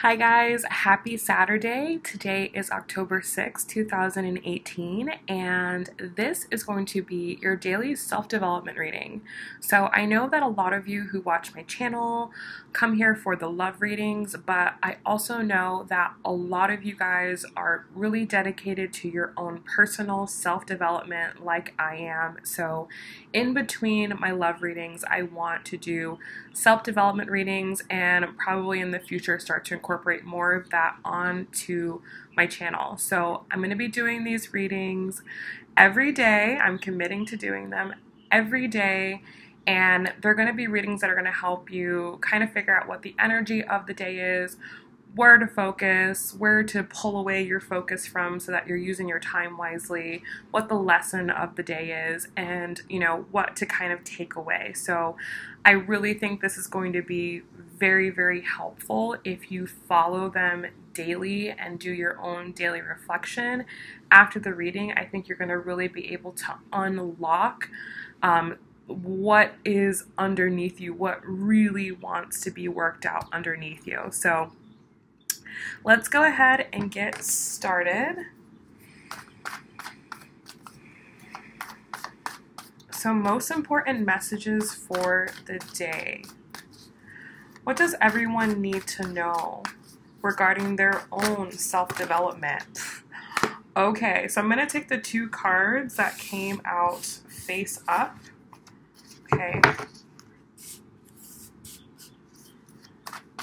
Hi guys, happy Saturday. Today is October 6, 2018, and this is going to be your daily self-development reading. So I know that a lot of you who watch my channel come here for the love readings, but I also know that a lot of you guys are really dedicated to your own personal self-development like I am. So in between my love readings, I want to do self-development readings and probably in the future start to incorporate more of that onto my channel. So I'm going to be doing these readings every day. I'm committing to doing them every day, and they're going to be readings that are going to help you kind of figure out what the energy of the day is, where to focus, where to pull away your focus from so that you're using your time wisely, what the lesson of the day is, and what to kind of take away. So I really think this is going to be very, very helpful if you follow them daily and do your own daily reflection. After the reading, I think you're going to really be able to unlock what is underneath you, what really wants to be worked out underneath you. So let's go ahead and get started. So most important messages for the day. What does everyone need to know regarding their own self-development? Okay, so I'm going to take the two cards that came out face up. Okay.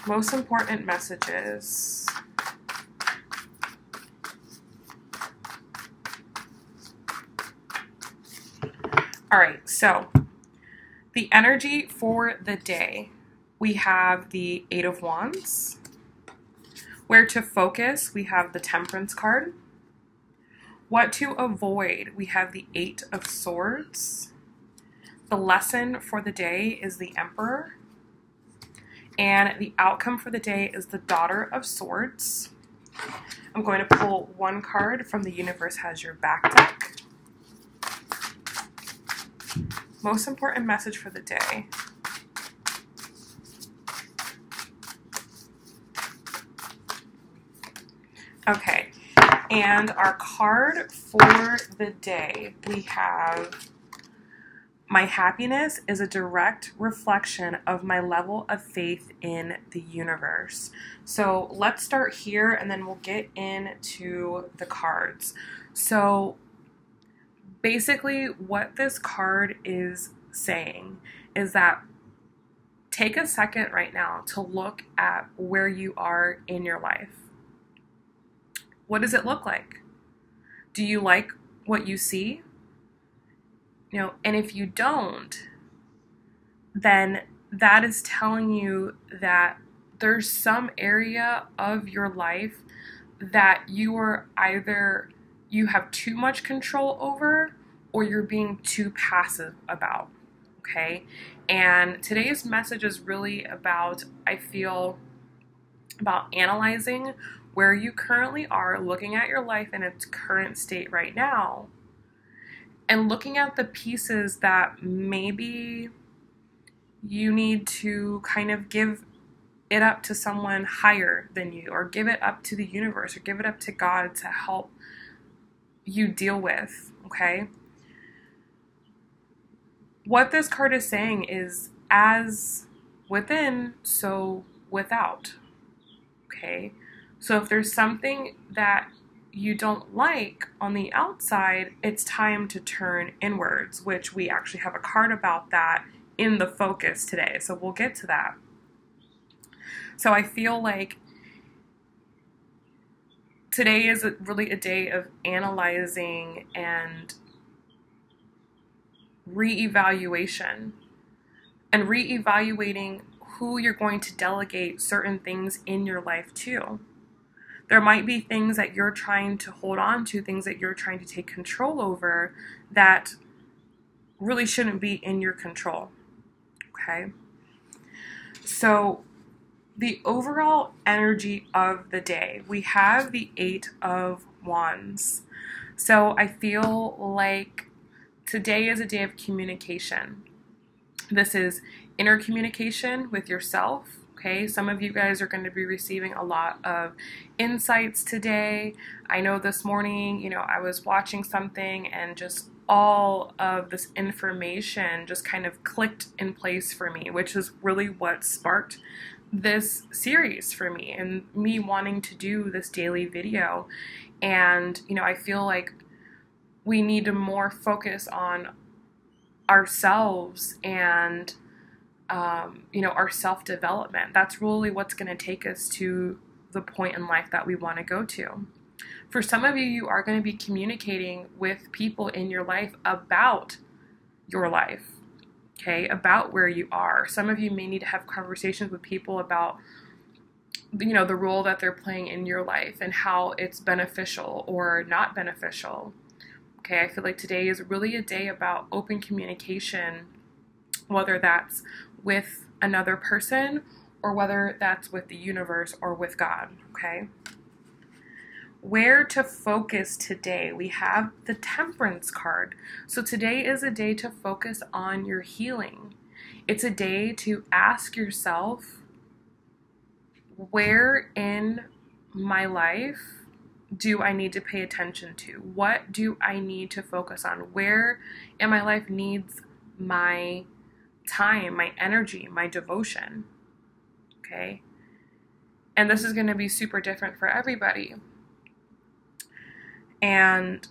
Most important messages. All right, so the energy for the day. We have the Eight of Wands. Where to focus, we have the Temperance card. What to avoid, we have the Eight of Swords. The lesson for the day is the Emperor. And the outcome for the day is the Daughter of Swords. I'm going to pull one card from the Universe Has Your Back deck. Most important message for the day. Okay, and our card for the day, we have my happiness is a direct reflection of my level of faith in the universe. So let's start here and then we'll get into the cards. So basically what this card is saying is that take a second right now to look at where you are in your life. What does it look like? Do you like what you see? And if you don't, then that is telling you that there's some area of your life that you have too much control over or you're being too passive about, okay? And today's message is really about, I feel, about analyzing where you currently are, looking at your life in its current state right now, and looking at the pieces that maybe you need to kind of give it up to someone higher than you, or give it up to the universe, or give it up to God to help you deal with, okay? What this card is saying is, as within, so without, okay? So if there's something that you don't like on the outside, it's time to turn inwards, which we actually have a card about that in the focus today. So we'll get to that. So I feel like today is really a day of analyzing and reevaluation and reevaluating who you're going to delegate certain things in your life to. There might be things that you're trying to hold on to, things that you're trying to take control over that really shouldn't be in your control, okay? So the overall energy of the day, we have the Eight of Wands. So I feel like today is a day of communication. This is inner communication with yourself, Okay, some of you guys are going to be receiving a lot of insights today. I know this morning, I was watching something and just all of this information just kind of clicked in place for me, which is really what sparked this series for me and me wanting to do this daily video. And, I feel like we need to more focus on ourselves and our self-development. That's really what's going to take us to the point in life that we want to go to. For some of you, you are going to be communicating with people in your life about your life, okay, about where you are. Some of you may need to have conversations with people about, the role that they're playing in your life and how it's beneficial or not beneficial. Okay, I feel like today is really a day about open communication, whether that's with another person or whether that's with the universe or with God, okay? Where to focus today? We have the Temperance card. So today is a day to focus on your healing. It's a day to ask yourself, where in my life do I need to pay attention to? What do I need to focus on? Where in my life needs my time, my energy, my devotion? Okay? And this is going to be super different for everybody. And,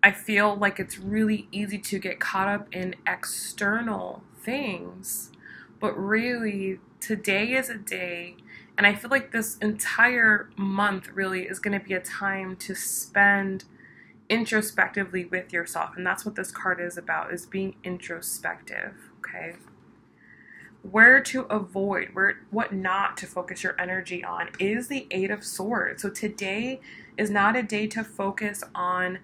I feel like it's really easy to get caught up in external things. But really, today is a day, and I feel like this entire month really is going to be a time to spend introspectively with yourself. And that's what this card is about, is being introspective, okay? Where to avoid, what not to focus your energy on is the Eight of Swords. So today is not a day to focus on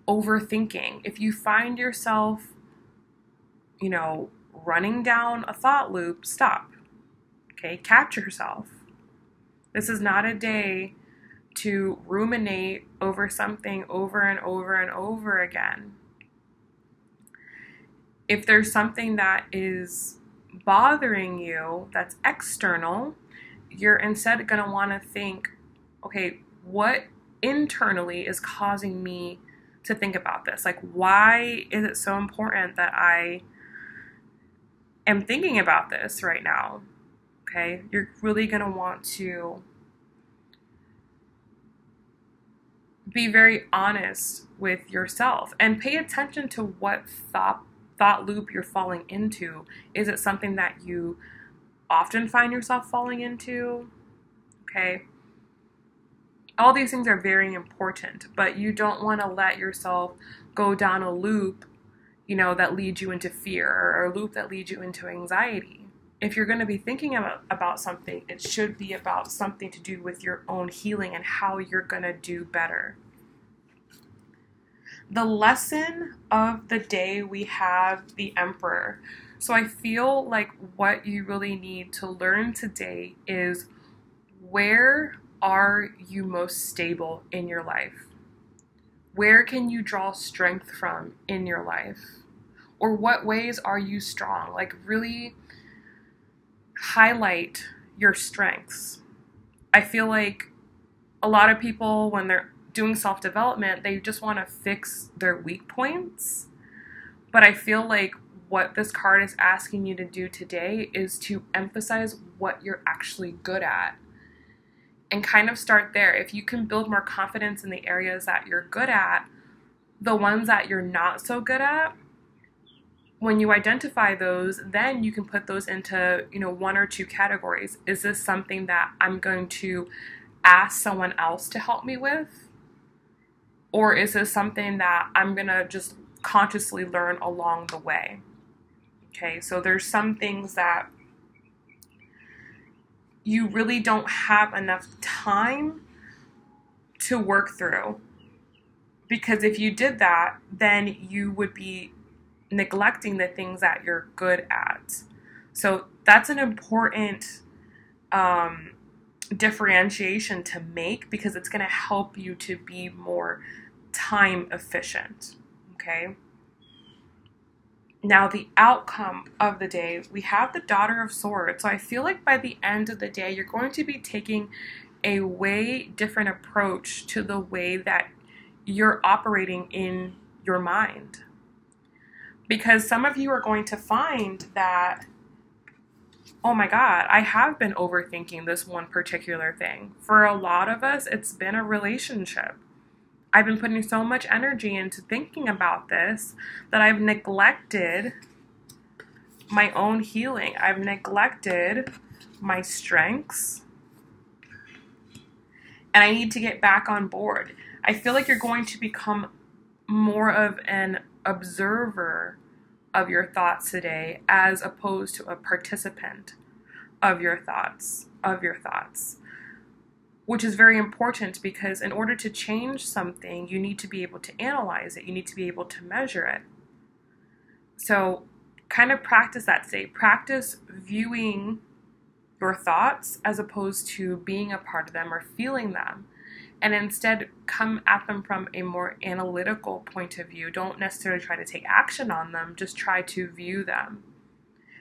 overthinking. If you find yourself, running down a thought loop, stop. Okay, catch yourself. This is not a day to ruminate over something over and over and over again. If there's something that is bothering you that's external, you're instead going to want to think, okay, what internally is causing me to think about this? Like, why is it so important that I am thinking about this right now? Okay, you're really going to want to be very honest with yourself and pay attention to what thought loop you're falling into. Is it something that you often find yourself falling into? Okay. All these things are very important, but you don't want to let yourself go down a loop, that leads you into fear, or a loop that leads you into anxiety. If you're going to be thinking about something, it should be about something to do with your own healing and how you're going to do better. The lesson of the day, we have the Emperor. So I feel like what you really need to learn today is, where are you most stable in your life? Where can you draw strength from in your life? Or what ways are you strong? Like, really highlight your strengths. I feel like a lot of people, when they're doing self-development, they just want to fix their weak points. But I feel like what this card is asking you to do today is to emphasize what you're actually good at. And kind of start there. If you can build more confidence in the areas that you're good at, the ones that you're not so good at, when you identify those, then you can put those into, one or two categories. Is this something that I'm going to ask someone else to help me with? Or is this something that I'm going to just consciously learn along the way? Okay, so there's some things that you really don't have enough time to work through. Because if you did that, then you would be neglecting the things that you're good at. So that's an important differentiation to make, because it's going to help you to be more time efficient. Okay. Now, the outcome of the day, we have the Daughter of Swords. So I feel like by the end of the day, you're going to be taking a way different approach to the way that you're operating in your mind. Because some of you are going to find that, oh my God, I have been overthinking this one particular thing. For a lot of us, it's been a relationship. I've been putting so much energy into thinking about this that I've neglected my own healing. I've neglected my strengths. And I need to get back on board. I feel like you're going to become more of an observer of your thoughts today as opposed to a participant of your thoughts, which is very important because in order to change something, you need to be able to analyze it. You need to be able to measure it. So kind of practice that today. Practice viewing your thoughts as opposed to being a part of them or feeling them. And instead come at them from a more analytical point of view. Don't necessarily try to take action on them, just try to view them.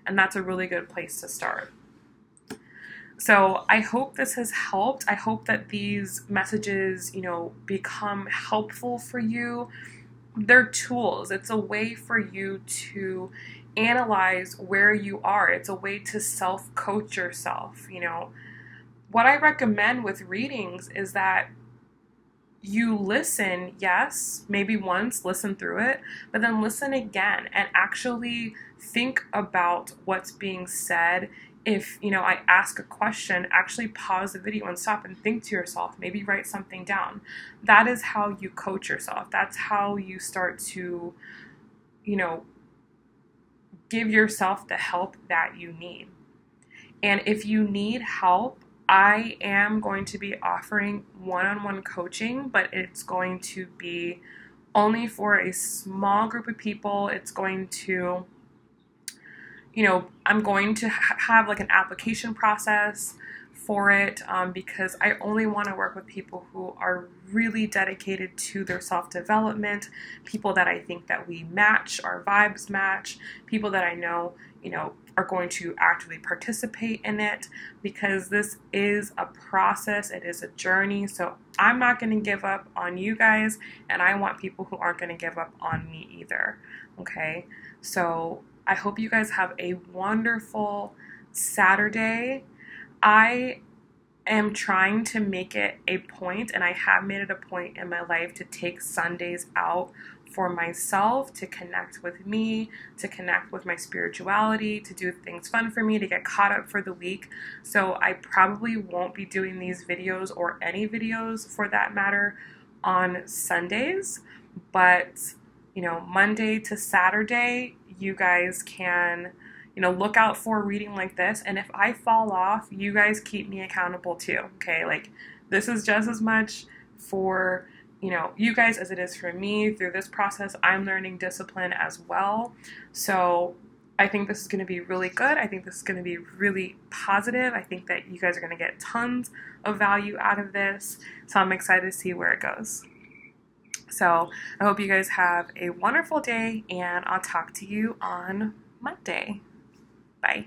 And that's a really good place to start. So I hope this has helped. I hope that these messages, become helpful for you. They're tools. It's a way for you to analyze where you are. It's a way to self-coach yourself. What I recommend with readings is that you listen, yes, maybe once, listen through it, but then listen again and actually think about what's being said. If, I ask a question, actually pause the video and stop and think to yourself, maybe write something down. That is how you coach yourself. That's how you start to, give yourself the help that you need. And if you need help, I am going to be offering one-on-one coaching, but it's going to be only for a small group of people. It's going to, I'm going to have like an application process for it because I only want to work with people who are really dedicated to their self-development, people that I think that we match, our vibes match, people that I know, are going to actively participate in it, because this is a process, it is a journey. So I'm not going to give up on you guys, and I want people who aren't going to give up on me either. Okay, so I hope you guys have a wonderful Saturday. I am trying to make it a point, and I have made it a point in my life to take Sundays out for myself, to connect with me, to connect with my spirituality, to do things fun for me, to get caught up for the week. So I probably won't be doing these videos, or any videos for that matter, on Sundays, but Monday to Saturday, you guys can look out for a reading like this. And if I fall off, you guys keep me accountable too. Okay, like this is just as much for you guys as it is for me. Through this process, I'm learning discipline as well. So I think this is going to be really good. I think this is going to be really positive. I think that you guys are going to get tons of value out of this. So I'm excited to see where it goes. So I hope you guys have a wonderful day, and I'll talk to you on Monday. Bye.